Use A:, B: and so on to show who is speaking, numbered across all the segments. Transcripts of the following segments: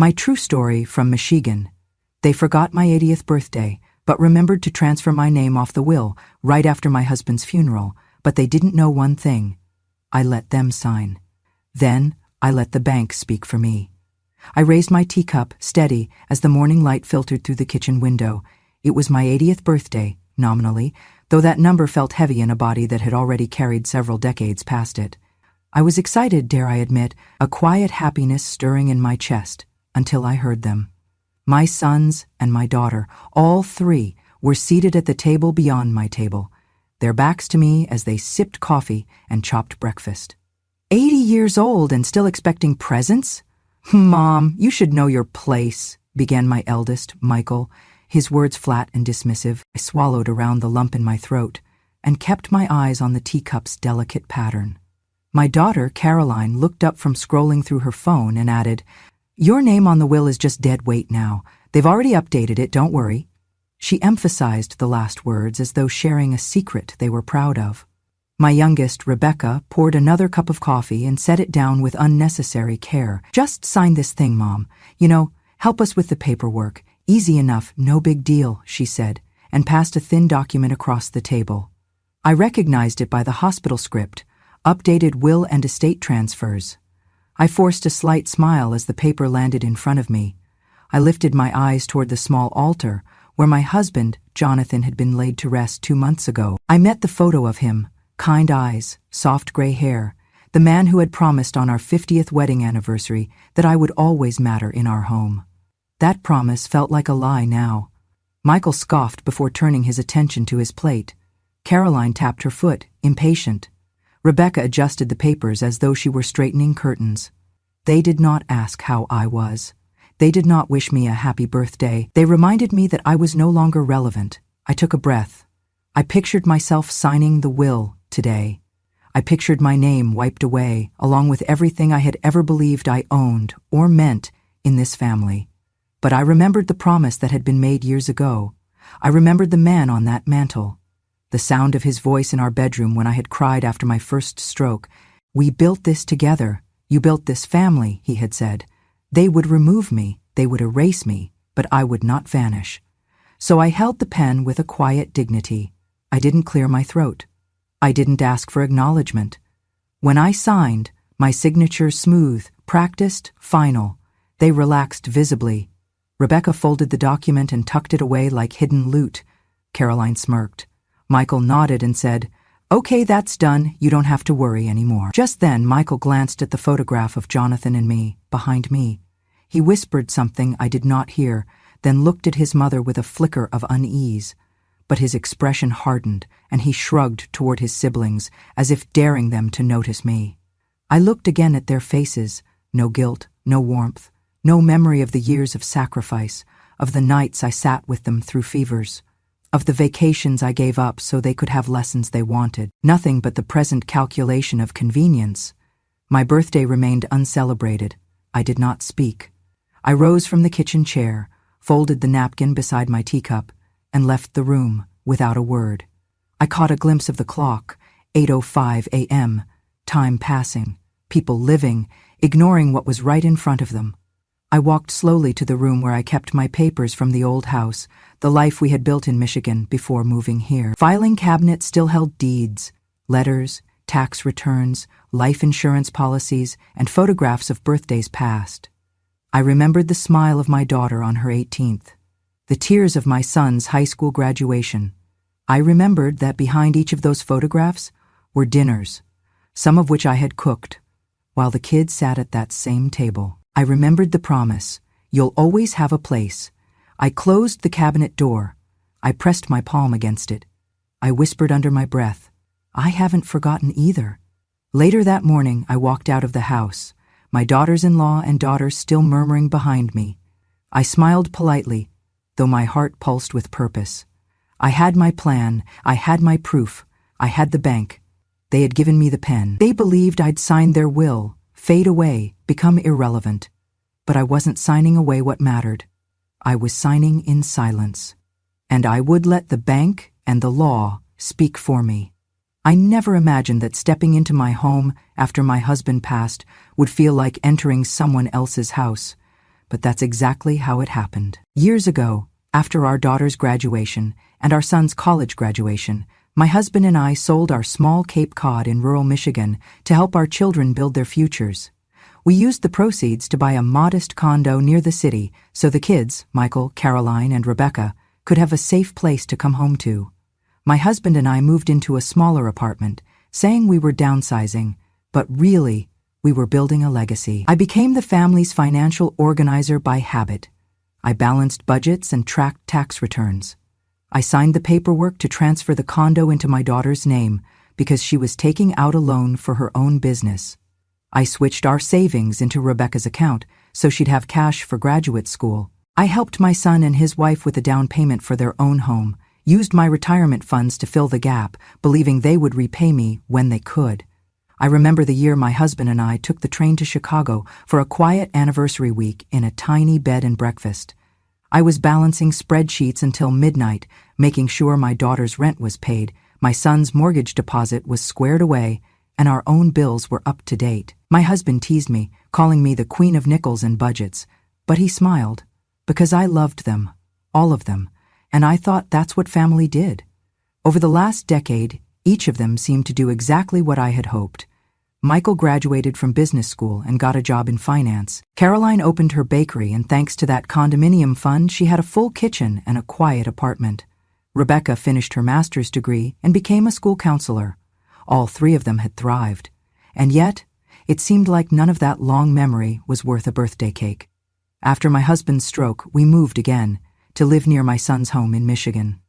A: My true story from Michigan. They forgot my 80th birthday, but remembered to transfer my name off the will right after my husband's funeral, but they didn't know one thing. I let them sign. Then I let the bank speak for me. I raised my teacup, steady, as the morning light filtered through the kitchen window. It was my 80th birthday, nominally, though that number felt heavy in a body that had already carried several decades past it. I was excited, dare I admit, a quiet happiness stirring in my chest, until I heard them. My sons and my daughter, all three, were seated at the table beyond my table, their backs to me as they sipped coffee and chopped breakfast. 80 years old and still expecting presents? "Mom, you should know your place," began my eldest, Michael, his words flat and dismissive. I swallowed around the lump in my throat and kept my eyes on the teacup's delicate pattern. My daughter, Caroline, looked up from scrolling through her phone and added, "Your name on the will is just dead weight now. They've already updated it, don't worry." She emphasized the last words as though sharing a secret they were proud of. My youngest, Rebecca, poured another cup of coffee and set it down with unnecessary care. "Just sign this thing, Mom. Help us with the paperwork. Easy enough, no big deal," she said, and passed a thin document across the table. I recognized it by the hospital script, updated will and estate transfers. I forced a slight smile as the paper landed in front of me. I lifted my eyes toward the small altar where my husband, Jonathan, had been laid to rest 2 months ago. I met the photo of him, kind eyes, soft gray hair, the man who had promised on our 50th wedding anniversary that I would always matter in our home. That promise felt like a lie now. Michael scoffed before turning his attention to his plate. Caroline tapped her foot, impatient. Rebecca adjusted the papers as though she were straightening curtains. They did not ask how I was. They did not wish me a happy birthday. They reminded me that I was no longer relevant. I took a breath. I pictured myself signing the will today. I pictured my name wiped away, along with everything I had ever believed I owned or meant in this family. But I remembered the promise that had been made years ago. I remembered the man on that mantel. The sound of his voice in our bedroom when I had cried after my first stroke. "We built this together. You built this family," he had said. They would remove me, they would erase me, but I would not vanish. So I held the pen with a quiet dignity. I didn't clear my throat. I didn't ask for acknowledgement. When I signed, my signature smooth, practiced, final. They relaxed visibly. Rebecca folded the document and tucked it away like hidden loot. Caroline smirked. Michael nodded and said, "Okay, that's done. You don't have to worry anymore." Just then, Michael glanced at the photograph of Jonathan and me, behind me. He whispered something I did not hear, then looked at his mother with a flicker of unease. But his expression hardened, and he shrugged toward his siblings, as if daring them to notice me. I looked again at their faces. No guilt, no warmth, no memory of the years of sacrifice, of the nights I sat with them through fevers, of the vacations I gave up so they could have lessons they wanted. Nothing but the present calculation of convenience. My birthday remained uncelebrated. I did not speak. I rose from the kitchen chair, folded the napkin beside my teacup, and left the room without a word. I caught a glimpse of the clock, 8:05 a.m., time passing, people living, ignoring what was right in front of them. I walked slowly to the room where I kept my papers from the old house, the life we had built in Michigan before moving here. Filing cabinet still held deeds, letters, tax returns, life insurance policies, and photographs of birthdays past. I remembered the smile of my daughter on her 18th, the tears of my son's high school graduation. I remembered that behind each of those photographs were dinners, some of which I had cooked, while the kids sat at that same table. I remembered the promise, "You'll always have a place." I closed the cabinet door. I pressed my palm against it. I whispered under my breath, "I haven't forgotten either." Later that morning, I walked out of the house, my daughters-in-law and daughters still murmuring behind me. I smiled politely, though my heart pulsed with purpose. I had my plan, I had my proof, I had the bank. They had given me the pen. They believed I'd signed their will, fade away, become irrelevant. But I wasn't signing away what mattered. I was signing in silence. And I would let the bank and the law speak for me. I never imagined that stepping into my home after my husband passed would feel like entering someone else's house. but that's exactly how it happened. Years ago, after our daughter's graduation and our son's college graduation, my husband and I sold our small Cape Cod in rural Michigan to help our children build their futures. We used the proceeds to buy a modest condo near the city so the kids, Michael, Caroline, and Rebecca, could have a safe place to come home to. My husband and I moved into a smaller apartment, saying we were downsizing, but really, we were building a legacy. I became the family's financial organizer by habit. I balanced budgets and tracked tax returns. I signed the paperwork to transfer the condo into my daughter's name because she was taking out a loan for her own business. I switched our savings into Rebecca's account so she'd have cash for graduate school. I helped my son and his wife with a down payment for their own home, used my retirement funds to fill the gap, believing they would repay me when they could. I remember the year my husband and I took the train to Chicago for a quiet anniversary week in a tiny bed and breakfast. I was balancing spreadsheets until midnight, making sure my daughter's rent was paid, my son's mortgage deposit was squared away, and our own bills were up to date. My husband teased me, calling me the queen of nickels and budgets, but he smiled, because I loved them, all of them, and I thought that's what family did. Over the last decade, each of them seemed to do exactly what I had hoped. Michael graduated from business school and got a job in finance. Caroline opened her bakery, and thanks to that condominium fund, she had a full kitchen and a quiet apartment. Rebecca finished her master's degree and became a school counselor. All three of them had thrived. And yet, it seemed like none of that long memory was worth a birthday cake. After my husband's stroke, we moved again, to live near my son's home in Michigan.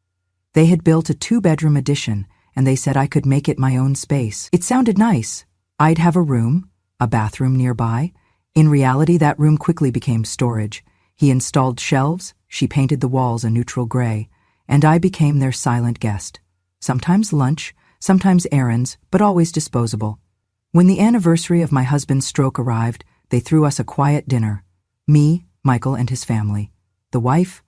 A: They had built a 2-bedroom addition, and they said I could make it my own space. It sounded nice. I'd have a room, a bathroom nearby. In reality, that room quickly became storage. He installed shelves, she painted the walls a neutral gray, and I became their silent guest. Sometimes lunch, sometimes errands, but always disposable. When the anniversary of my husband's stroke arrived, they threw us a quiet dinner. Me, Michael, and his family. The wife,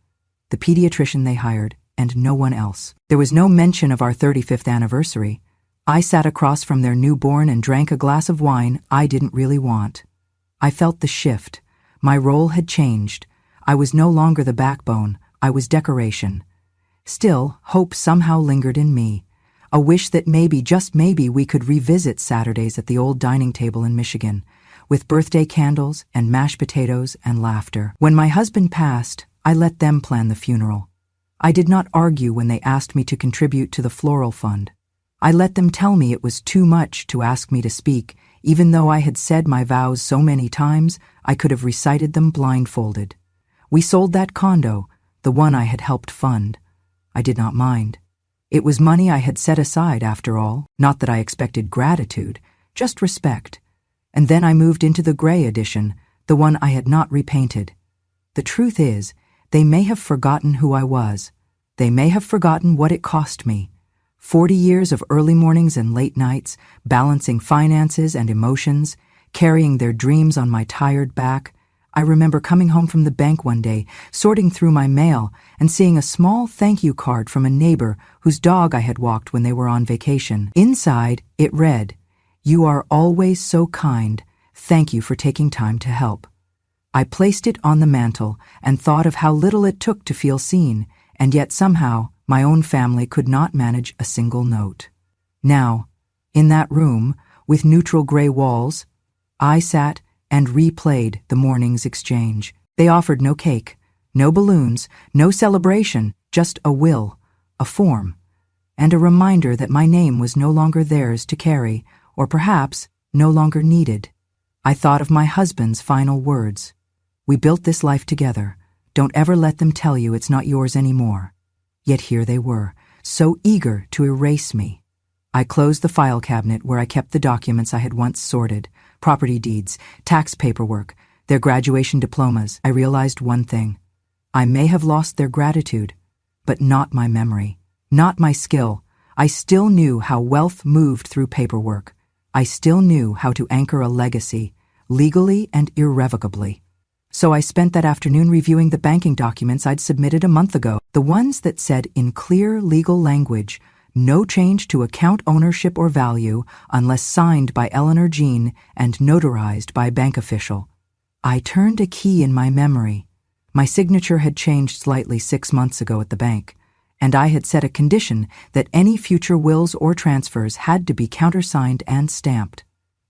A: the pediatrician they hired, and no one else. There was no mention of our 35th anniversary. I sat across from their newborn and drank a glass of wine I didn't really want. I felt the shift. My role had changed. I was no longer the backbone. I was decoration. Still, hope somehow lingered in me. A wish that maybe, just maybe, we could revisit Saturdays at the old dining table in Michigan, with birthday candles and mashed potatoes and laughter. When my husband passed, I let them plan the funeral. I did not argue when they asked me to contribute to the floral fund. I let them tell me it was too much to ask me to speak, even though I had said my vows so many times I could have recited them blindfolded. We sold that condo, the one I had helped fund. I did not mind. It was money I had set aside, after all, not that I expected gratitude, just respect. And then I moved into the gray edition, the one I had not repainted. The truth is, they may have forgotten who I was. They may have forgotten what it cost me. 40 years of early mornings and late nights, balancing finances and emotions, carrying their dreams on my tired back. I remember coming home from the bank one day, sorting through my mail, and seeing a small thank you card from a neighbor whose dog I had walked when they were on vacation. Inside, it read, "You are always so kind. Thank you for taking time to help." I placed it on the mantel and thought of how little it took to feel seen, and yet somehow my own family could not manage a single note. Now, in that room, with neutral gray walls, I sat and replayed the morning's exchange. They offered no cake, no balloons, no celebration, just a will, a form, and a reminder that my name was no longer theirs to carry, or perhaps no longer needed. I thought of my husband's final words. "We built this life together. Don't ever let them tell you it's not yours anymore." Yet here they were, so eager to erase me. I closed the file cabinet where I kept the documents I had once sorted, property deeds, tax paperwork, their graduation diplomas. I realized one thing. I may have lost their gratitude, but not my memory, not my skill. I still knew how wealth moved through paperwork. I still knew how to anchor a legacy, legally and irrevocably. So I spent that afternoon reviewing the banking documents I'd submitted a month ago, the ones that said in clear legal language, no change to account ownership or value unless signed by Eleanor Jean and notarized by a bank official. I turned a key in my memory. My signature had changed slightly 6 months ago at the bank, and I had set a condition that any future wills or transfers had to be countersigned and stamped.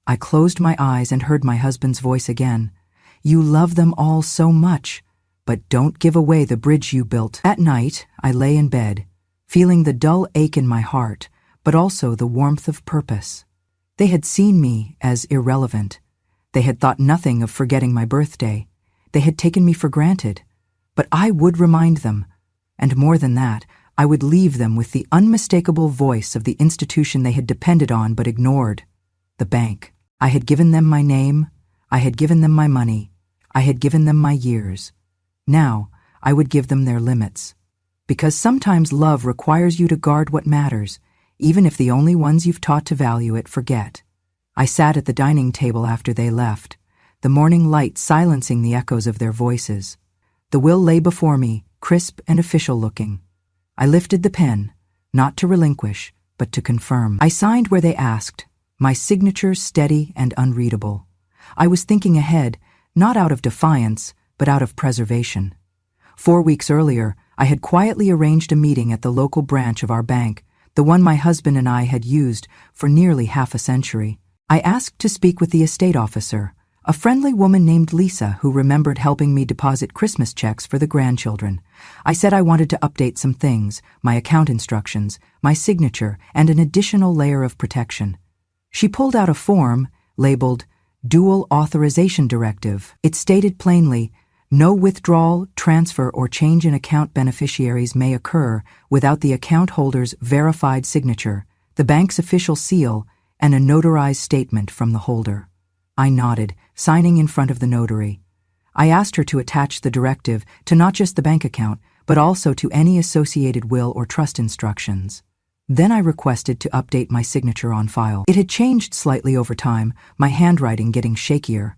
A: I closed my eyes and heard my husband's voice again. You love them all so much, but don't give away the bridge you built. At night, I lay in bed, feeling the dull ache in my heart, but also the warmth of purpose. They had seen me as irrelevant. They had thought nothing of forgetting my birthday. They had taken me for granted. But I would remind them, and more than that, I would leave them with the unmistakable voice of the institution they had depended on but ignored, the bank. I had given them my name, I had given them my money, I had given them my years. Now, I would give them their limits. Because sometimes love requires you to guard what matters, even if the only ones you've taught to value it forget. I sat at the dining table after they left, the morning light silencing the echoes of their voices. The will lay before me, crisp and official-looking. I lifted the pen, not to relinquish, but to confirm. I signed where they asked, my signature steady and unreadable. I was thinking ahead, not out of defiance, but out of preservation. 4 weeks earlier, I had quietly arranged a meeting at the local branch of our bank, the one my husband and I had used for nearly half a century. I asked to speak with the estate officer, a friendly woman named Lisa who remembered helping me deposit Christmas checks for the grandchildren. I said I wanted to update some things, my account instructions, my signature, and an additional layer of protection. She pulled out a form labeled Dual Authorization Directive. It stated plainly, no withdrawal, transfer, or change in account beneficiaries may occur without the account holder's verified signature, the bank's official seal, and a notarized statement from the holder. I nodded, signing in front of the notary. I asked her to attach the directive to not just the bank account, but also to any associated will or trust instructions. Then I requested to update my signature on file. It had changed slightly over time, my handwriting getting shakier.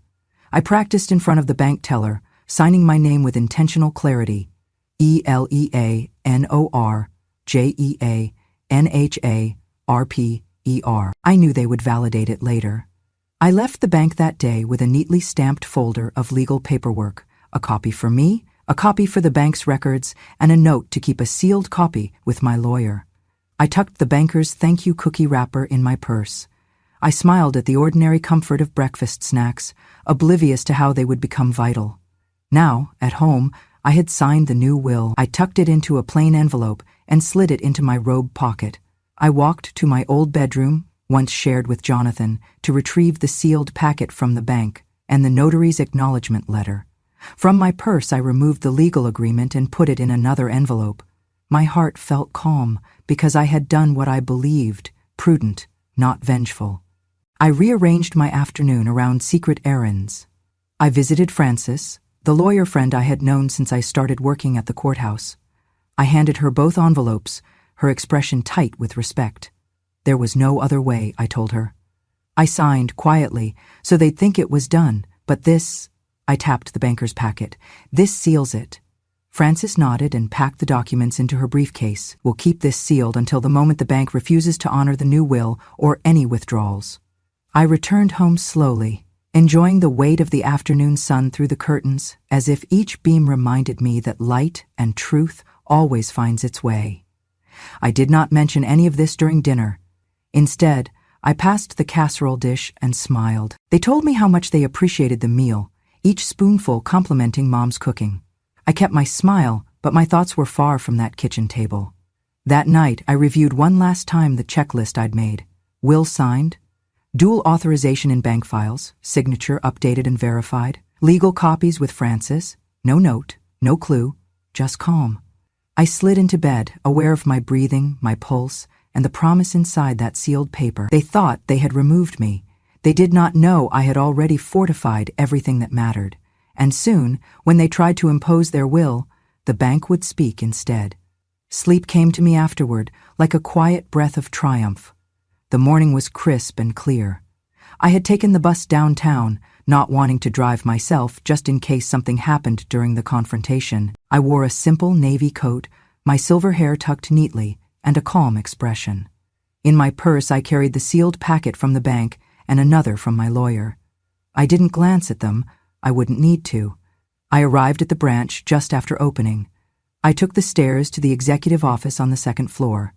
A: I practiced in front of the bank teller, signing my name with intentional clarity. ELEANORJEANHARPER. I knew they would validate it later. I left the bank that day with a neatly stamped folder of legal paperwork, a copy for me, a copy for the bank's records, and a note to keep a sealed copy with my lawyer. I tucked the banker's thank you cookie wrapper in my purse. I smiled at the ordinary comfort of breakfast snacks, oblivious to how they would become vital. Now, at home, I had signed the new will. I tucked it into a plain envelope and slid it into my robe pocket. I walked to my old bedroom, once shared with Jonathan, to retrieve the sealed packet from the bank and the notary's acknowledgement letter. From my purse, I removed the legal agreement and put it in another envelope. My heart felt calm because I had done what I believed, prudent, not vengeful. I rearranged my afternoon around secret errands. I visited Frances, the lawyer friend I had known since I started working at the courthouse. I handed her both envelopes, her expression tight with respect. There was no other way, I told her. I signed quietly, so they'd think it was done, but this, I tapped the banker's packet, this seals it. Frances nodded and packed the documents into her briefcase. We'll keep this sealed until the moment the bank refuses to honor the new will or any withdrawals. I returned home slowly, enjoying the weight of the afternoon sun through the curtains, as if each beam reminded me that light and truth always finds its way. I did not mention any of this during dinner. Instead, I passed the casserole dish and smiled. They told me how much they appreciated the meal, each spoonful complimenting Mom's cooking. I kept my smile, but my thoughts were far from that kitchen table. That night, I reviewed one last time the checklist I'd made. Will signed, dual authorization in bank files, signature updated and verified, legal copies with Frances, no note, no clue, just calm. I slid into bed, aware of my breathing, my pulse, and the promise inside that sealed paper. They thought they had removed me. They did not know I had already fortified everything that mattered. And soon, when they tried to impose their will, the bank would speak instead. Sleep came to me afterward, like a quiet breath of triumph. The morning was crisp and clear. I had taken the bus downtown, not wanting to drive myself just in case something happened during the confrontation. I wore a simple navy coat, my silver hair tucked neatly, and a calm expression. In my purse, I carried the sealed packet from the bank and another from my lawyer. I didn't glance at them. I wouldn't need to. I arrived at the branch just after opening. I took the stairs to the executive office on the second floor.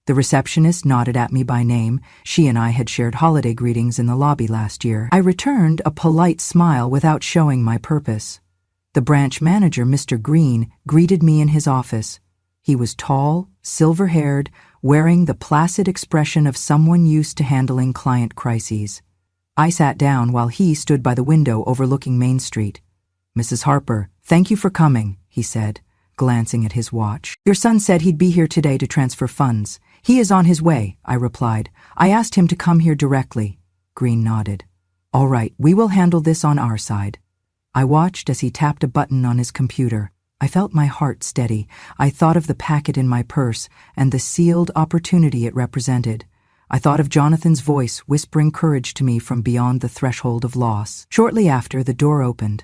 A: The receptionist nodded at me by name. She and I had shared holiday greetings in the lobby last year. I returned a polite smile without showing my purpose. The branch manager, Mr. Green, greeted me in his office. He was tall, silver-haired, wearing the placid expression of someone used to handling client crises. I sat down while he stood by the window overlooking Main Street. "Mrs. Harper, thank you for coming," he said, glancing at his watch. "Your son said he'd be here today to transfer funds. He is on his way," I replied. "I asked him to come here directly." Green nodded. "All right, we will handle this on our side." I watched as he tapped a button on his computer. I felt my heart steady. I thought of the packet in my purse and the sealed opportunity it represented. I thought of Jonathan's voice whispering courage to me from beyond the threshold of loss. Shortly after, the door opened.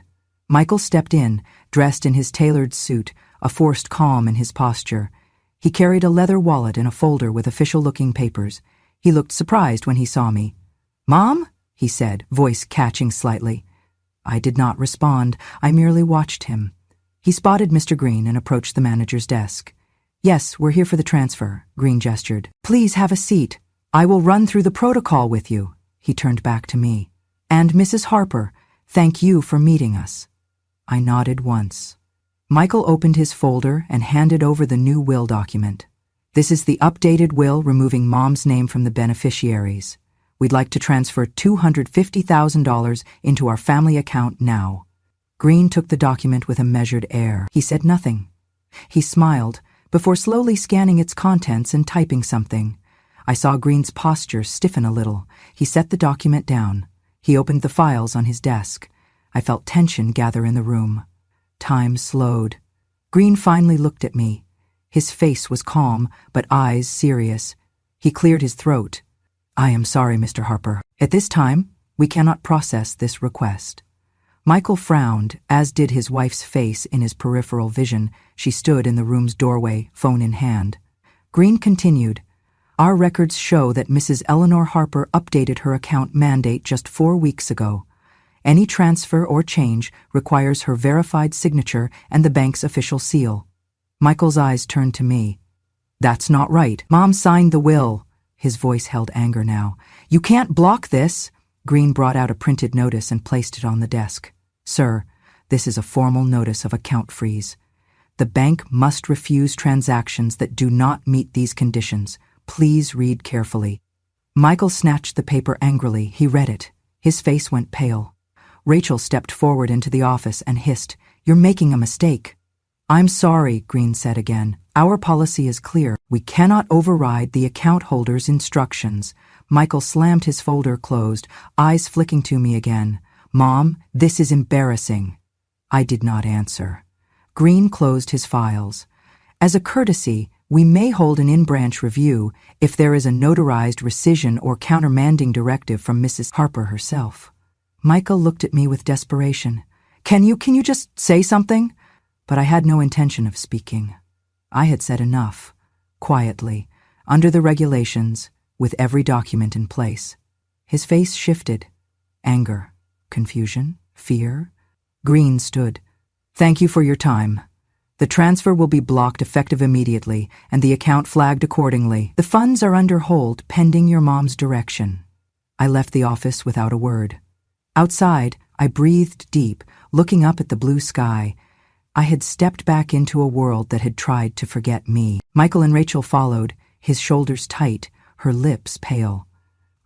A: Michael stepped in, dressed in his tailored suit, a forced calm in his posture. He carried a leather wallet and a folder with official-looking papers. He looked surprised when he saw me. "Mom?" he said, voice catching slightly. I did not respond. I merely watched him. He spotted Mr. Green and approached the manager's desk. "Yes, we're here for the transfer," Green gestured. "Please have a seat. I will run through the protocol with you." He turned back to me. "And Mrs. Harper, thank you for meeting us." I nodded once. Michael opened his folder and handed over the new will document. "This is the updated will removing Mom's name from the beneficiaries. We'd like to transfer $250,000 into our family account now." Green took the document with a measured air. He said nothing. He smiled before slowly scanning its contents and typing something. I saw Green's posture stiffen a little. He set the document down. He opened the files on his desk. I felt tension gather in the room. Time slowed. Green finally looked at me. His face was calm, but eyes serious. He cleared his throat. "I am sorry, Mr. Harper. At this time, we cannot process this request." Michael frowned, as did his wife's face in his peripheral vision. She stood in the room's doorway, phone in hand. Green continued, "Our records show that Mrs. Eleanor Harper updated her account mandate just 4 weeks ago. Any transfer or change requires her verified signature and the bank's official seal." Michael's eyes turned to me. "That's not right. Mom signed the will." His voice held anger now. "You can't block this." Green brought out a printed notice and placed it on the desk. "Sir, this is a formal notice of account freeze. The bank must refuse transactions that do not meet these conditions. Please read carefully." Michael snatched the paper angrily. He read it. His face went pale. Rachel stepped forward into the office and hissed, "You're making a mistake." "I'm sorry," Green said again. "Our policy is clear. We cannot override the account holder's instructions." Michael slammed his folder closed, eyes flicking to me again. "Mom, this is embarrassing." I did not answer. Green closed his files. "As a courtesy, we may hold an in-branch review if there is a notarized rescission or countermanding directive from Mrs. Harper herself." Michael looked at me with desperation. Can you just say something?" But I had no intention of speaking. I had said enough, quietly, under the regulations, with every document in place. His face shifted. Anger, confusion, fear. Green stood. "Thank you for your time. The transfer will be blocked effective immediately and the account flagged accordingly. The funds are under hold pending your mom's direction." I left the office without a word. Outside, I breathed deep, looking up at the blue sky. I had stepped back into a world that had tried to forget me. Michael and Rachel followed, his shoulders tight, her lips pale.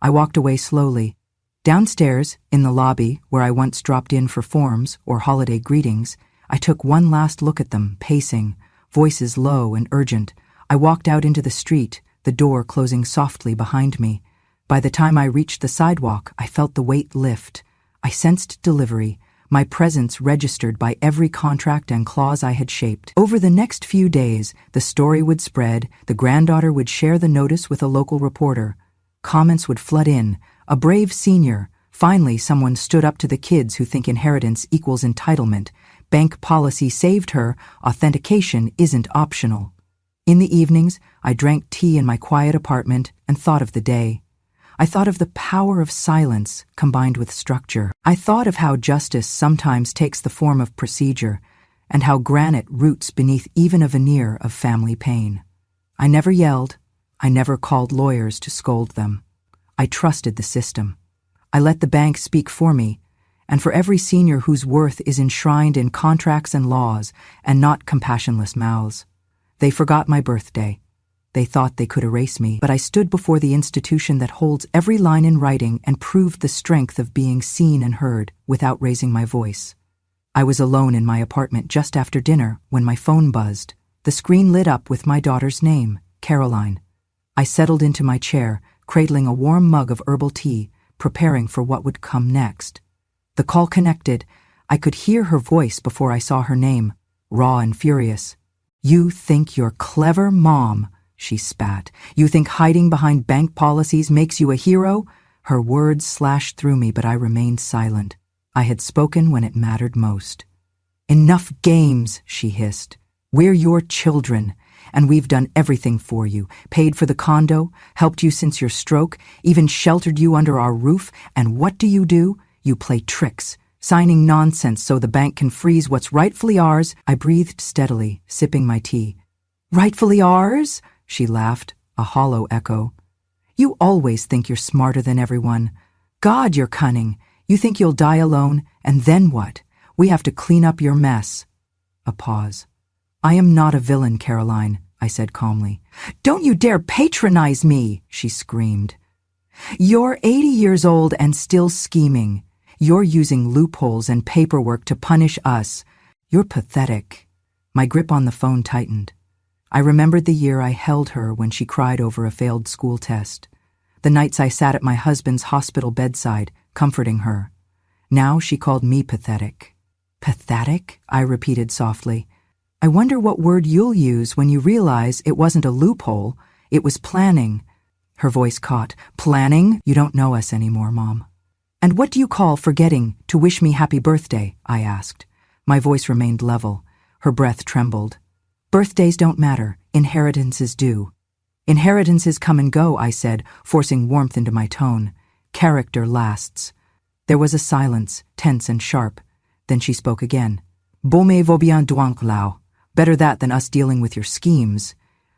A: I walked away slowly. Downstairs, in the lobby, where I once dropped in for forms or holiday greetings, I took one last look at them, pacing, voices low and urgent. I walked out into the street, the door closing softly behind me. By the time I reached the sidewalk, I felt the weight lift. I sensed delivery, my presence registered by every contract and clause I had shaped. Over the next few days, the story would spread, the granddaughter would share the notice with a local reporter. Comments would flood in. A brave senior. Finally, someone stood up to the kids who think inheritance equals entitlement. Bank policy saved her. Authentication isn't optional. In the evenings, I drank tea in my quiet apartment and thought of the day. I thought of the power of silence combined with structure. I thought of how justice sometimes takes the form of procedure, and how granite roots beneath even a veneer of family pain. I never yelled. I never called lawyers to scold them. I trusted the system. I let the bank speak for me, and for every senior whose worth is enshrined in contracts and laws and not compassionless mouths. They forgot my birthday. They thought they could erase me, but I stood before the institution that holds every line in writing and proved the strength of being seen and heard without raising my voice. I was alone in my apartment just after dinner when my phone buzzed. The screen lit up with my daughter's name, Caroline. I settled into my chair, cradling a warm mug of herbal tea, preparing for what would come next. The call connected. I could hear her voice before I saw her name, raw and furious. "You think you're clever, Mom," she spat. "You think hiding behind bank policies makes you a hero?" Her words slashed through me, but I remained silent. I had spoken when it mattered most. "Enough games," she hissed. "We're your children, and we've done everything for you, paid for the condo, helped you since your stroke, even sheltered you under our roof, and what do? You play tricks, signing nonsense so the bank can freeze what's rightfully ours." I breathed steadily, sipping my tea. "Rightfully ours?" she laughed, a hollow echo. "You always think you're smarter than everyone. God, you're cunning. You think you'll die alone, and then what? We have to clean up your mess." A pause. "I am not a villain, Caroline," I said calmly. "Don't you dare patronize me," she screamed. "You're 80 years old and still scheming. You're using loopholes and paperwork to punish us. You're pathetic." My grip on the phone tightened. I remembered the year I held her when she cried over a failed school test. The nights I sat at my husband's hospital bedside, comforting her. Now she called me pathetic. "Pathetic?" I repeated softly. "I wonder what word you'll use when you realize it wasn't a loophole, it was planning." Her voice caught. "Planning? You don't know us anymore, Mom." "And what do you call forgetting to wish me happy birthday?" I asked. My voice remained level. Her breath trembled. "Birthdays don't matter. Inheritances do." "Inheritances come and go," I said, forcing warmth into my tone. "Character lasts." There was a silence, tense and sharp. Then she spoke again. "Bon vaut bien donc lao. Better that than us dealing with your schemes."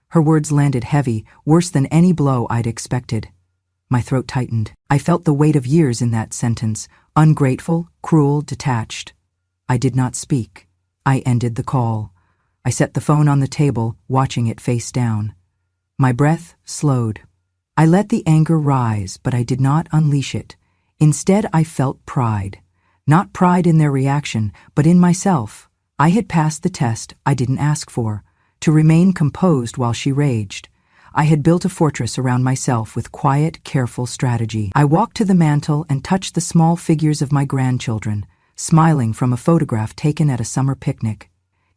A: Her words landed heavy, worse than any blow I'd expected. My throat tightened. I felt the weight of years in that sentence, ungrateful, cruel, detached. I did not speak. I ended the call. I set the phone on the table, watching it face down. My breath slowed. I let the anger rise, but I did not unleash it. Instead, I felt pride. Not pride in their reaction, but in myself. I had passed the test I didn't ask for, to remain composed while she raged. I had built a fortress around myself with quiet, careful strategy. I walked to the mantel and touched the small figures of my grandchildren, smiling from a photograph taken at a summer picnic.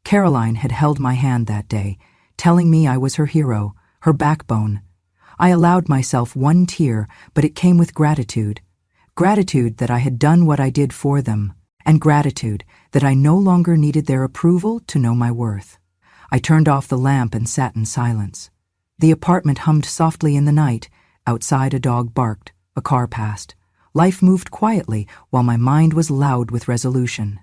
A: Caroline had held my hand that day, telling me I was her hero, her backbone. I allowed myself one tear, but it came with gratitude. Gratitude that I had done what I did for them, and gratitude that I no longer needed their approval to know my worth. I turned off the lamp and sat in silence. The apartment hummed softly in the night. Outside, a dog barked. A car passed. Life moved quietly, while my mind was loud with resolution.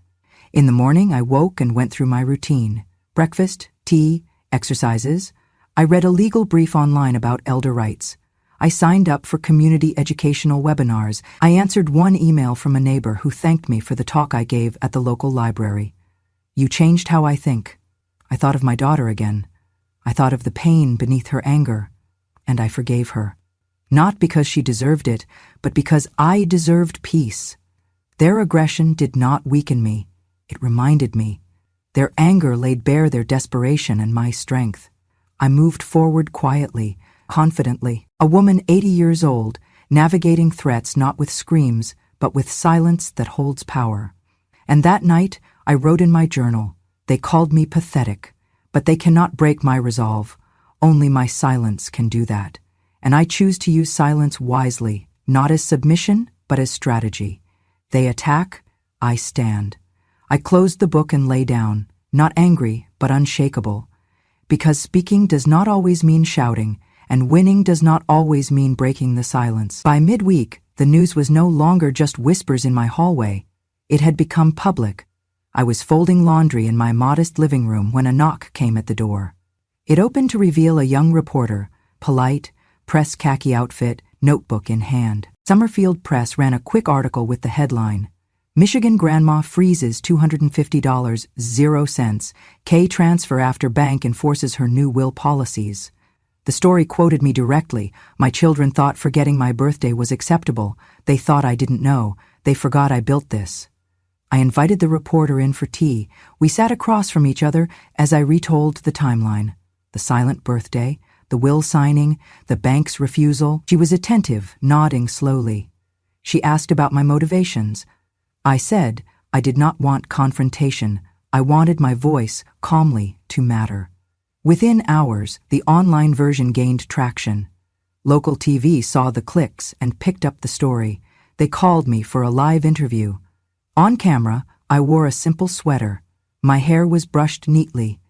A: In the morning, I woke and went through my routine. Breakfast, tea, exercises. I read a legal brief online about elder rights. I signed up for community educational webinars. I answered one email from a neighbor who thanked me for the talk I gave at the local library. You changed how I think. I thought of my daughter again. I thought of the pain beneath her anger, and I forgave her. Not because she deserved it, but because I deserved peace. Their aggression did not weaken me. It reminded me. Their anger laid bare their desperation and my strength. I moved forward quietly, confidently, a woman 80 years old, navigating threats not with screams, but with silence that holds power. And that night, I wrote in my journal, "They called me pathetic, but they cannot break my resolve. Only my silence can do that. And I choose to use silence wisely, not as submission, but as strategy. They attack, I stand." I closed the book and lay down, not angry, but unshakable. Because speaking does not always mean shouting, and winning does not always mean breaking the silence. By midweek, the news was no longer just whispers in my hallway. It had become public. I was folding laundry in my modest living room when a knock came at the door. It opened to reveal a young reporter, polite, press khaki outfit, notebook in hand. Summerfield Press ran a quick article with the headline, Michigan Grandma Freezes $250, 0 cents, K transfer after bank enforces her new will policies. The story quoted me directly. My children thought forgetting my birthday was acceptable. They thought I didn't know. They forgot I built this. I invited the reporter in for tea. We sat across from each other as I retold the timeline. The silent birthday, the will signing, the bank's refusal. She was attentive, nodding slowly. She asked about my motivations. I said I did not want confrontation. I wanted my voice, calmly, to matter. Within hours, the online version gained traction. Local TV saw the clicks and picked up the story. They called me for a live interview. On camera, I wore a simple sweater. My hair was brushed neatly.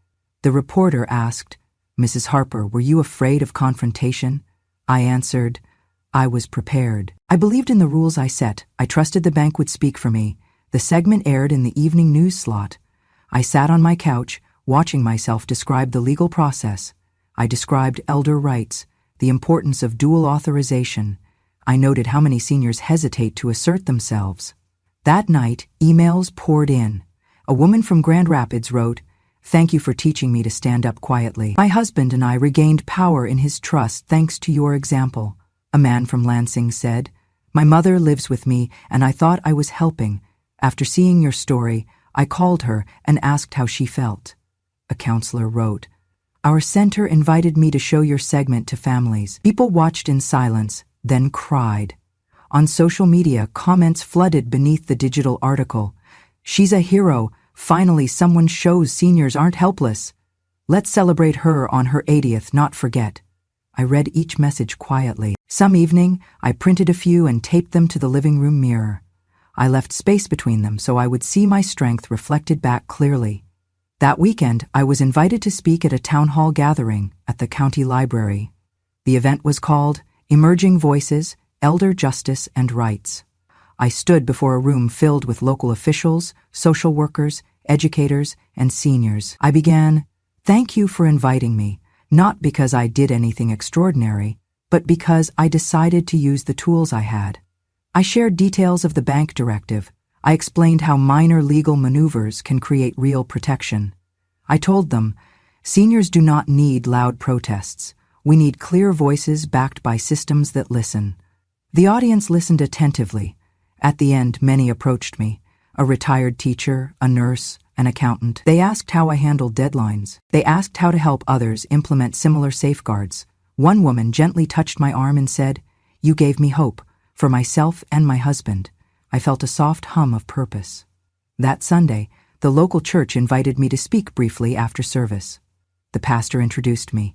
A: The reporter asked, Mrs. Harper, were you afraid of confrontation? I answered, I was prepared. I believed in the rules I set. I trusted the bank would speak for me. The segment aired in the evening news slot. I sat on my couch, watching myself describe the legal process. I described elder rights, the importance of dual authorization. I noted how many seniors hesitate to assert themselves. That night, emails poured in. A woman from Grand Rapids wrote, Thank you for teaching me to stand up quietly. My husband and I regained power in his trust thanks to your example. A man from Lansing said, My mother lives with me and I thought I was helping. After seeing your story, I called her and asked how she felt. A counselor wrote, Our center invited me to show your segment to families. People watched in silence, then cried. On social media, comments flooded beneath the digital article. She's a hero. Finally, someone shows seniors aren't helpless. Let's celebrate her on her 80th, not forget. I read each message quietly. Some evening, I printed a few and taped them to the living room mirror. I left space between them so I would see my strength reflected back clearly. That weekend, I was invited to speak at a town hall gathering at the county library. The event was called Emerging Voices, Elder Justice and Rights. I stood before a room filled with local officials, social workers, educators, and seniors. I began, Thank you for inviting me, not because I did anything extraordinary, but because I decided to use the tools I had. I shared details of the bank directive. I explained how minor legal maneuvers can create real protection. I told them, seniors do not need loud protests. We need clear voices backed by systems that listen. The audience listened attentively. At the end, many approached me, a retired teacher, a nurse, an accountant. They asked how I handled deadlines. They asked how to help others implement similar safeguards. One woman gently touched my arm and said, You gave me hope, for myself and my husband. I felt a soft hum of purpose. That Sunday, the local church invited me to speak briefly after service. The pastor introduced me.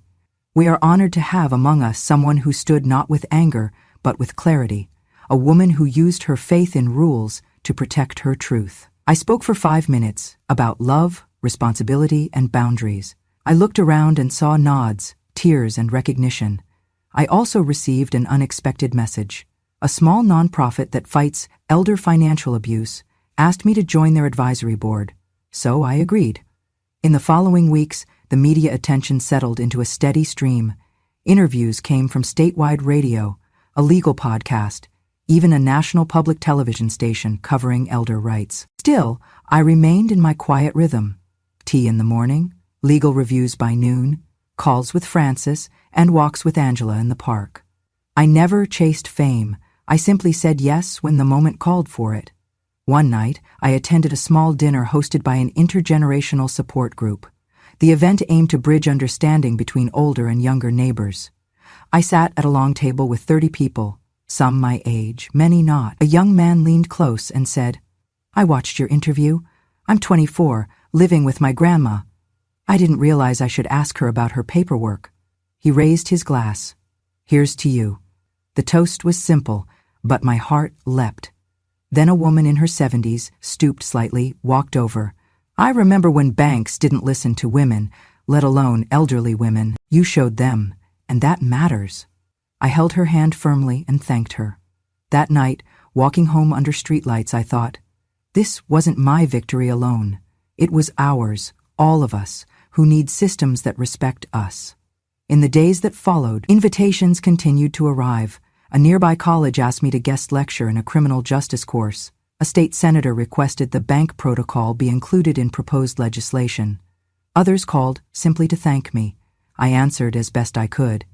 A: We are honored to have among us someone who stood not with anger, but with clarity, a woman who used her faith in rules to protect her truth. I spoke for 5 minutes about love, responsibility, and boundaries. I looked around and saw nods, tears, and recognition. I also received an unexpected message. A small nonprofit that fights elder financial abuse asked me to join their advisory board, so I agreed. In the following weeks, the media attention settled into a steady stream. Interviews came from statewide radio, a legal podcast, even a national public television station covering elder rights. Still, I remained in my quiet rhythm. Tea in the morning, legal reviews by noon, calls with Francis, and walks with Angela in the park. I never chased fame. I simply said yes when the moment called for it. One night, I attended a small dinner hosted by an intergenerational support group. The event aimed to bridge understanding between older and younger neighbors. I sat at a long table with 30 people, some my age, many not. A young man leaned close and said, I watched your interview. I'm 24, living with my grandma. I didn't realize I should ask her about her paperwork. He raised his glass. Here's to you. The toast was simple, but my heart leapt. Then a woman in her 70s, stooped slightly, walked over. I remember when banks didn't listen to women, let alone elderly women. You showed them. and that matters. I held her hand firmly and thanked her. That night, walking home under streetlights, I thought, this wasn't my victory alone. It was ours, all of us, who need systems that respect us. In the days that followed, invitations continued to arrive. A nearby college asked me to guest lecture in a criminal justice course. A state senator requested the bank protocol be included in proposed legislation. Others called simply to thank me. I answered as best I could.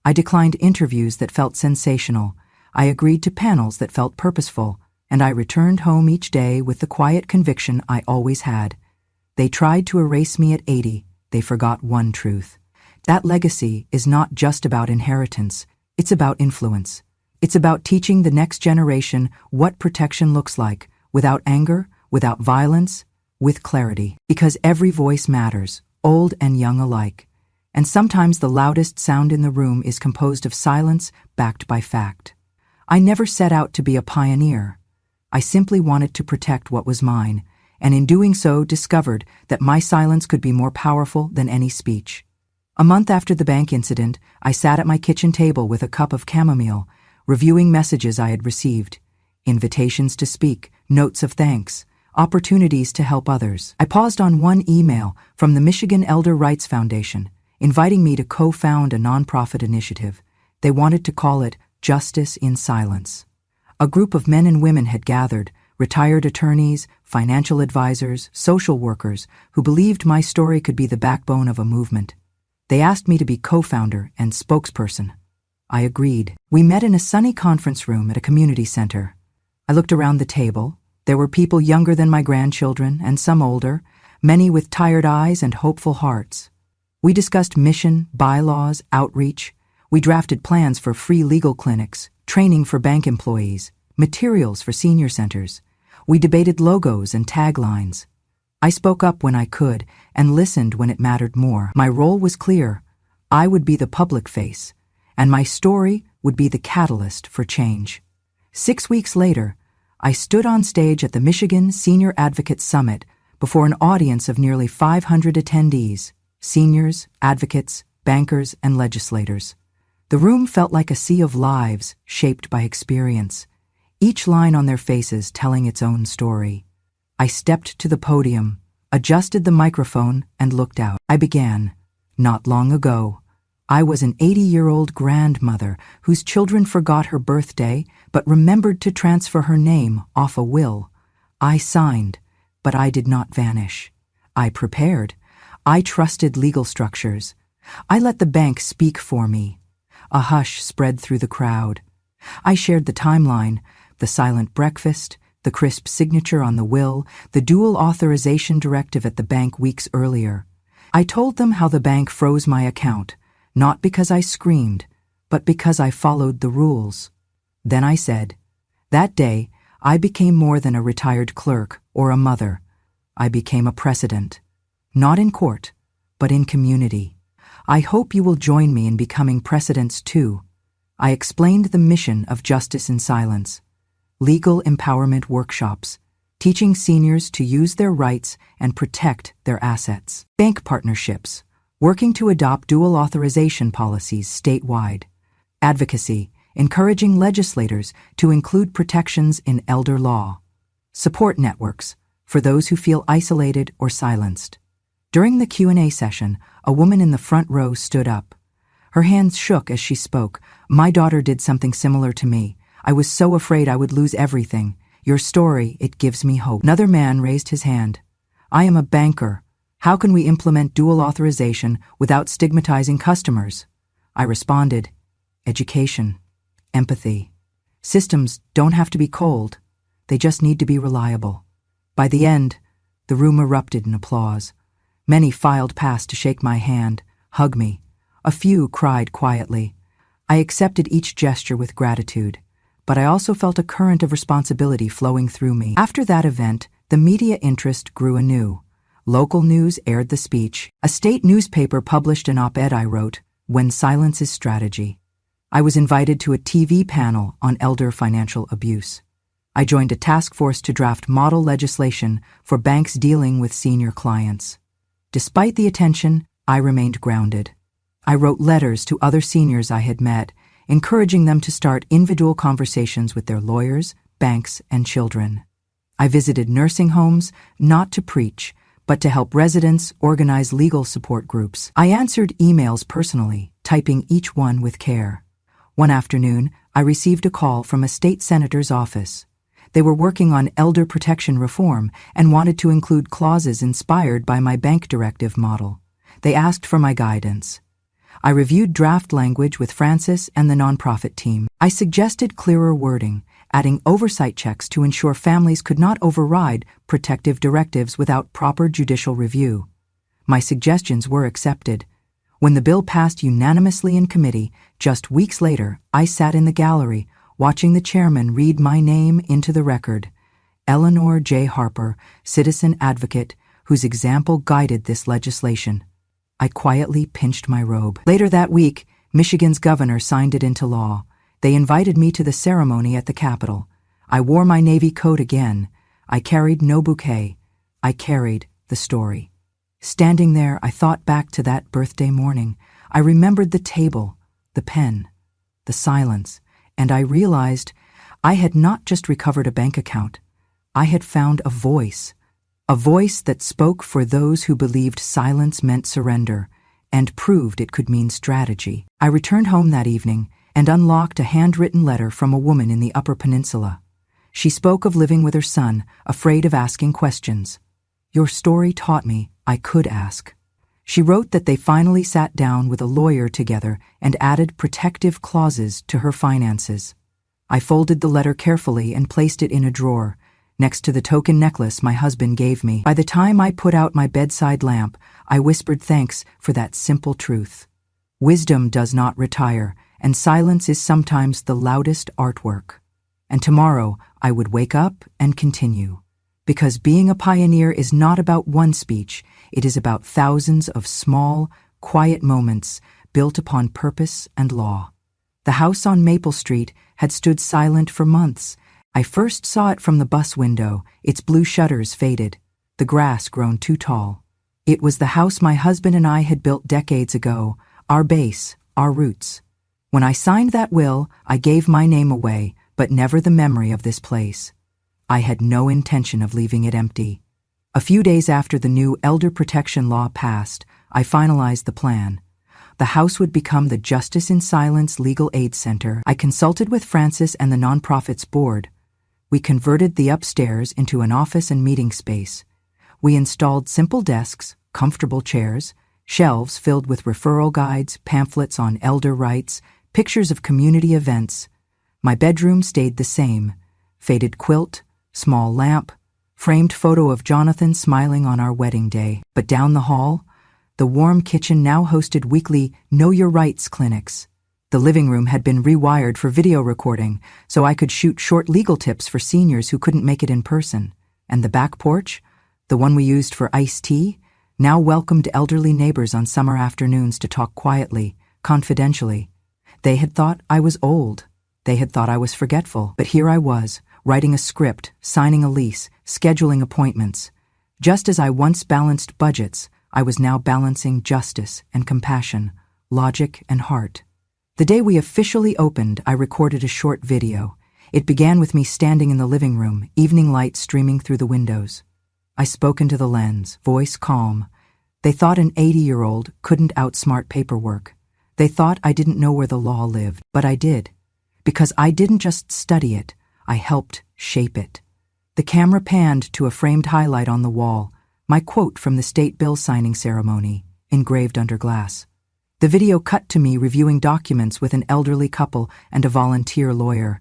A: I declined interviews that felt sensational. I agreed to panels that felt purposeful, and I returned home each day with the quiet conviction I always had. They tried to erase me at 80. They forgot one truth. That legacy is not just about inheritance. It's about influence. It's about teaching the next generation what protection looks like, without anger, without violence, with clarity. Because every voice matters, old and young alike. And sometimes the loudest sound in the room is composed of silence backed by fact. I never set out to be a pioneer. I simply wanted to protect what was mine, and in doing so discovered that my silence could be more powerful than any speech. A month after the bank incident, I sat at my kitchen table with a cup of chamomile, reviewing messages I had received, invitations to speak, notes of thanks, opportunities to help others. I paused on one email from the Michigan Elder Rights Foundation, inviting me to co-found a nonprofit initiative. They wanted to call it Justice in Silence. A group of men and women had gathered, retired attorneys, financial advisors, social workers, who believed my story could be the backbone of a movement. They asked me to be co-founder and spokesperson. I agreed. We met in a sunny conference room at a community center. I looked around the table. There were people younger than my grandchildren and some older, many with tired eyes and hopeful hearts. We discussed mission, bylaws, outreach. We drafted plans for free legal clinics, training for bank employees, materials for senior centers. We debated logos and taglines. I spoke up when I could and listened when it mattered more. My role was clear. I would be the public face, and my story would be the catalyst for change. 6 weeks later, I stood on stage at the Michigan Senior Advocates Summit before an audience of nearly 500 attendees, seniors, advocates, bankers, and legislators. The room felt like a sea of lives shaped by experience, each line on their faces telling its own story. I stepped to the podium, adjusted the microphone, and looked out. I began. Not long ago, I was an 80-year-old grandmother whose children forgot her birthday but remembered to transfer her name off a will. I signed, but I did not vanish. I prepared. I trusted legal structures. I let the bank speak for me. A hush spread through the crowd. I shared the timeline, the silent breakfast, the crisp signature on the will, the dual authorization directive at the bank weeks earlier. I told them how the bank froze my account, not because I screamed, but because I followed the rules. Then I said, that day, I became more than a retired clerk or a mother. I became a precedent. Not in court, but in community. I hope you will join me in becoming precedents too. I explained the mission of Justice in Silence. Legal empowerment workshops, teaching seniors to use their rights and protect their assets. Bank partnerships, working to adopt dual authorization policies statewide. Advocacy, encouraging legislators to include protections in elder law. Support networks, for those who feel isolated or silenced. During the Q&A session, a woman in the front row stood up. Her hands shook as she spoke. My daughter did something similar to me. I was so afraid I would lose everything. Your story, it gives me hope. Another man raised his hand. I am a banker. How can we implement dual authorization without stigmatizing customers? I responded, education, empathy. Systems don't have to be cold. They just need to be reliable. By the end, the room erupted in applause. Many filed past to shake my hand, hug me. A few cried quietly. I accepted each gesture with gratitude, but I also felt a current of responsibility flowing through me. After that event, the media interest grew anew. Local news aired the speech. A state newspaper published an op-ed I wrote, When Silence is Strategy. I was invited to a TV panel on elder financial abuse. I joined a task force to draft model legislation for banks dealing with senior clients. Despite the attention, I remained grounded. I wrote letters to other seniors I had met, encouraging them to start individual conversations with their lawyers, banks, and children. I visited nursing homes, not to preach, but to help residents organize legal support groups. I answered emails personally, typing each one with care. One afternoon, I received a call from a state senator's office. They were working on elder protection reform and wanted to include clauses inspired by my bank directive model. They asked for my guidance. I reviewed draft language with Francis and the nonprofit team. I suggested clearer wording, adding oversight checks to ensure families could not override protective directives without proper judicial review. My suggestions were accepted. When the bill passed unanimously in committee, just weeks later, I sat in the gallery, watching the chairman read my name into the record. Eleanor J. Harper, citizen advocate, whose example guided this legislation. I quietly pinched my robe. Later that week, Michigan's governor signed it into law. They invited me to the ceremony at the Capitol. I wore my Navy coat again. I carried no bouquet. I carried the story. Standing there, I thought back to that birthday morning. I remembered the table, the pen, the silence, and I realized I had not just recovered a bank account. I had found a voice that spoke for those who believed silence meant surrender and proved it could mean strategy. I returned home that evening and unlocked a handwritten letter from a woman in the Upper Peninsula. She spoke of living with her son, afraid of asking questions. Your story taught me I could ask. She wrote that they finally sat down with a lawyer together and added protective clauses to her finances. I folded the letter carefully and placed it in a drawer, next to the token necklace my husband gave me. By the time I put out my bedside lamp, I whispered thanks for that simple truth. Wisdom does not retire, and silence is sometimes the loudest artwork. And tomorrow I would wake up and continue. Because being a pioneer is not about one speech, it is about thousands of small, quiet moments built upon purpose and law. The house on Maple Street had stood silent for months. I first saw it from the bus window, its blue shutters faded, the grass grown too tall. It was the house my husband and I had built decades ago, our base, our roots. When I signed that will, I gave my name away, but never the memory of this place. I had no intention of leaving it empty. A few days after the new elder protection law passed, I finalized the plan. The house would become the Justice in Silence Legal Aid Center. I consulted with Francis and the nonprofit's board. We converted the upstairs into an office and meeting space. We installed simple desks, comfortable chairs, shelves filled with referral guides, pamphlets on elder rights, pictures of community events. My bedroom stayed the same. Faded quilt, small lamp, framed photo of Jonathan smiling on our wedding day. But down the hall, the warm kitchen now hosted weekly Know Your Rights clinics. The living room had been rewired for video recording, so I could shoot short legal tips for seniors who couldn't make it in person. And the back porch, the one we used for iced tea, now welcomed elderly neighbors on summer afternoons to talk quietly, confidentially. They had thought I was old. They had thought I was forgetful. But here I was, writing a script, signing a lease, scheduling appointments. Just as I once balanced budgets, I was now balancing justice and compassion, logic and heart. The day we officially opened, I recorded a short video. It began with me standing in the living room, evening light streaming through the windows. I spoke into the lens, voice calm. They thought an 80-year-old couldn't outsmart paperwork. They thought I didn't know where the law lived, but I did. Because I didn't just study it, I helped shape it. The camera panned to a framed highlight on the wall, my quote from the state bill signing ceremony, engraved under glass. The video cut to me reviewing documents with an elderly couple and a volunteer lawyer.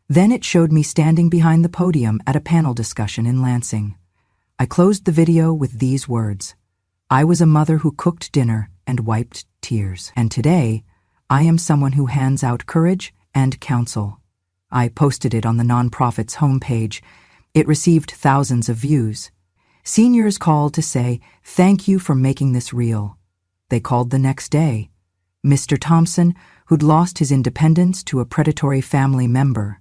A: Then it showed me standing behind the podium at a panel discussion in Lansing. I closed the video with these words. I was a mother who cooked dinner and wiped tears. And today, I am someone who hands out courage and counsel. I posted it on the nonprofit's homepage. It received thousands of views. Seniors called to say, "Thank you for making this real." They called the next day. Mr. Thompson, who'd lost his independence to a predatory family member.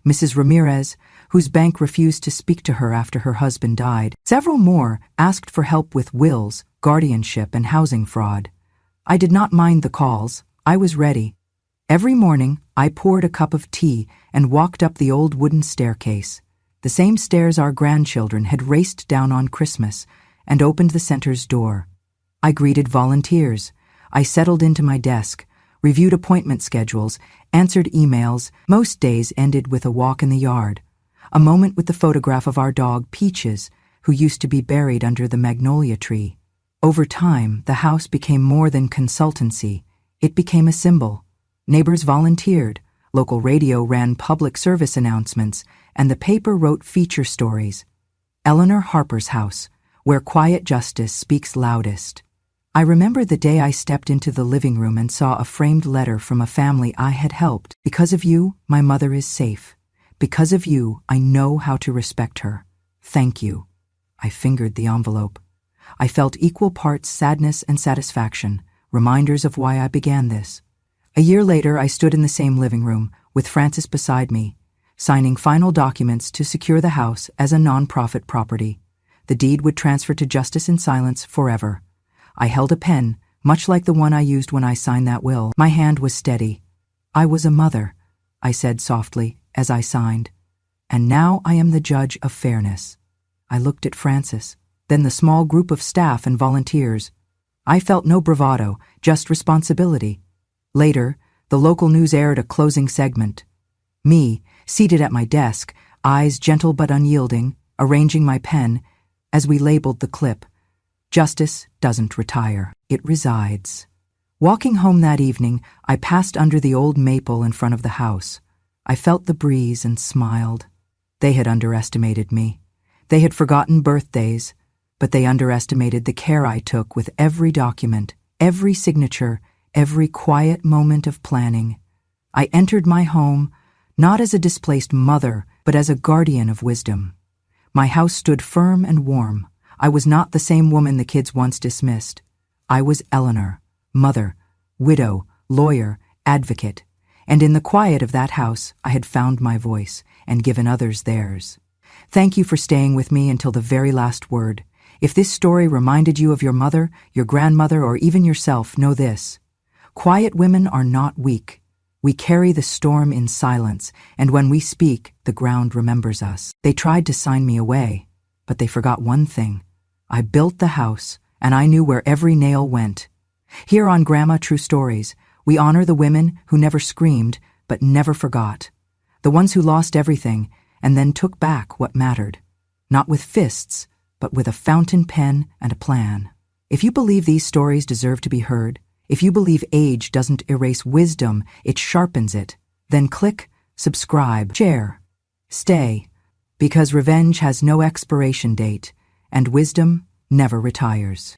A: Mrs. Ramirez, whose bank refused to speak to her after her husband died. Several more asked for help with wills, guardianship, and housing fraud. I did not mind the calls. I was ready. Every morning, I poured a cup of tea and walked up the old wooden staircase, the same stairs our grandchildren had raced down on Christmas, and opened the center's door. I greeted volunteers. I settled into my desk, reviewed appointment schedules, answered emails. Most days ended with a walk in the yard, a moment with the photograph of our dog Peaches, who used to be buried under the magnolia tree. Over time, the house became more than consultancy. It became a symbol. Neighbors volunteered, local radio ran public service announcements, and the paper wrote feature stories. Eleanor Harper's house, where quiet justice speaks loudest. I remember the day I stepped into the living room and saw a framed letter from a family I had helped. Because of you, my mother is safe. Because of you, I know how to respect her. Thank you. I fingered the envelope. I felt equal parts sadness and satisfaction, reminders of why I began this. A year later, I stood in the same living room, with Frances beside me, signing final documents to secure the house as a nonprofit property. The deed would transfer to Justice in Silence forever. I held a pen, much like the one I used when I signed that will. My hand was steady. I was a mother, I said softly as I signed. And now I am the judge of fairness. I looked at Frances, then the small group of staff and volunteers. I felt no bravado, just responsibility. Later, the local news aired a closing segment. Me, seated at my desk, eyes gentle but unyielding, arranging my pen, as we labeled the clip. Justice doesn't retire, it resides. Walking home that evening, I passed under the old maple in front of the house. I felt the breeze and smiled. They had underestimated me. They had forgotten birthdays, but they underestimated the care I took with every document, every signature, every quiet moment of planning. I entered my home, not as a displaced mother, but as a guardian of wisdom. My house stood firm and warm. I was not the same woman the kids once dismissed. I was Eleanor, mother, widow, lawyer, advocate, and in the quiet of that house, I had found my voice and given others theirs. Thank you for staying with me until the very last word. If this story reminded you of your mother, your grandmother, or even yourself, know this. Quiet women are not weak. We carry the storm in silence, and when we speak, the ground remembers us. They tried to sign me away, but they forgot one thing. I built the house, and I knew where every nail went. Here on Grandma True Stories, we honor the women who never screamed, but never forgot. The ones who lost everything, and then took back what mattered. Not with fists, but with a fountain pen and a plan. If you believe these stories deserve to be heard, if you believe age doesn't erase wisdom, it sharpens it, then click, subscribe, share, stay, because revenge has no expiration date, and wisdom never retires.